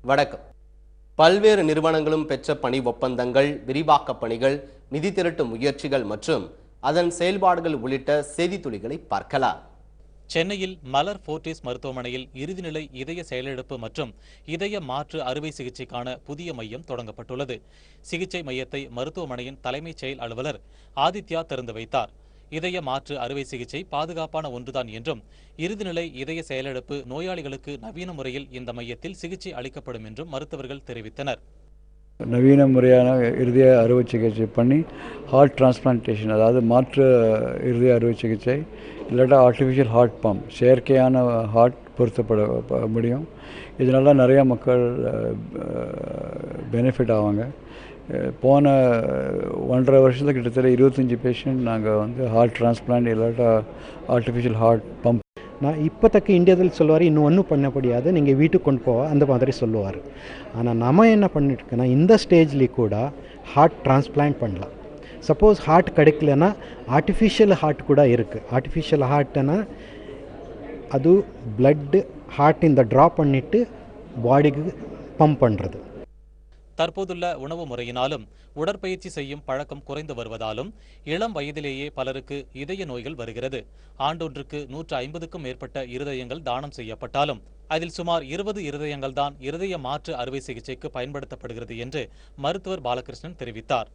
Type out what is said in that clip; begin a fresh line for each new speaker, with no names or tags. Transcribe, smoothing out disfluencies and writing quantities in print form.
வணக்கம். பல்வேறு நிறுவனங்களும் பெற்ற பணி ஒப்பந்தங்கள், விரிவாக்க பணிகள், நிதி திரட்டும் முயற்சிகள் மற்றும் அதன் செயல்பாடுகள் உள்ளிட்ட செய்தி துளிகளை பார்க்கலாம்.
சென்னையில் மலர் ஃபோர்டிஸ் மருத்துவமனையில் இறுதிநிலை இதய செயலிழப்பு மற்றும் இதய மாற்று அறுவை சிகிச்சைக்கான புதிய மையம் தொடங்கப்பட்டுள்ளது. சிகிச்சை மையத்தை மருத்துவமனையின் தலைமைச் செயல் அலுவலர் ஆதித்யா திறந்து வைத்தார். இதய மாற்று அறுவை சிகிச்சை பாதுகாப்பான ஒன்றுதான் என்றும், இறுதிநிலை இதய செயலிழப்பு நோயாளிகளுக்கு நவீன முறையில் இந்த மையத்தில் சிகிச்சை அளிக்கப்படும் என்றும் மருத்துவர்கள் தெரிவித்தனர்.
நவீன முறையான இருதய அறுவை சிகிச்சை பண்ணி ஹார்ட் டிரான்ஸ்பிளான்டேஷன், அதாவது மாற்று இருதய அறுவை சிகிச்சை இல்லாட்டா ஆர்டிஃபிஷியல் ஹார்ட் பம்ப், செயற்கையான ஹார்ட் பொருத்தப்பட முடியும். இதனால நிறையா மக்கள் பெனிஃபிட் ஆவாங்க. போன 1.5 வருஷத்தில் கிட்டத்தட்ட 25 பேஷண்ட் நாங்கள் ஹார்ட் டிரான்ஸ்பிளான்ட் இல்லாட்டா ஆர்டிஃபிஷியல் ஹார்ட் பம்ப்.
நான் இப்போதைக்கு இந்தியாவில் சொல்லுவார், இன்னும் ஒன்றும் பண்ண முடியாது, நீங்கள் வீட்டுக்கு கொண்டு போவா அந்த மாதிரி சொல்லுவார். ஆனால் நம்ம என்ன பண்ணிட்டுருக்கோன்னா இந்த ஸ்டேஜ்லேயும் கூட ஹார்ட் டிரான்ஸ்பிளான்ட் பண்ணலாம். சப்போஸ் ஹார்ட் கிடைக்கலன்னா ஆர்டிஃபிஷியல் ஹார்ட் கூட இருக்குது. ஆர்டிஃபிஷியல் ஹார்ட்னா அது பிளட்டு ஹார்ட் இந்த ட்ராப் பண்ணிவிட்டு பாடிக்கு பம்ப் பண்ணுறது.
தற்போதுள்ள உணவு முறையினாலும் உடற்பயிற்சி செய்யும் பழக்கம் குறைந்து வருவதாலும் இளம் வயதிலேயே பலருக்கு இதய நோய்கள் வருகிறது. ஆண்டொன்றுக்கு 150க்கும் மேற்பட்ட இருதயங்கள் தானம் செய்யப்பட்டாலும் அதில் சுமார் 20 இருதயங்கள் தான் இருதய மாற்று அறுவை சிகிச்சைக்கு பயன்படுத்தப்படுகிறது என்று மருத்துவர் பாலகிருஷ்ணன் தெரிவித்தார்.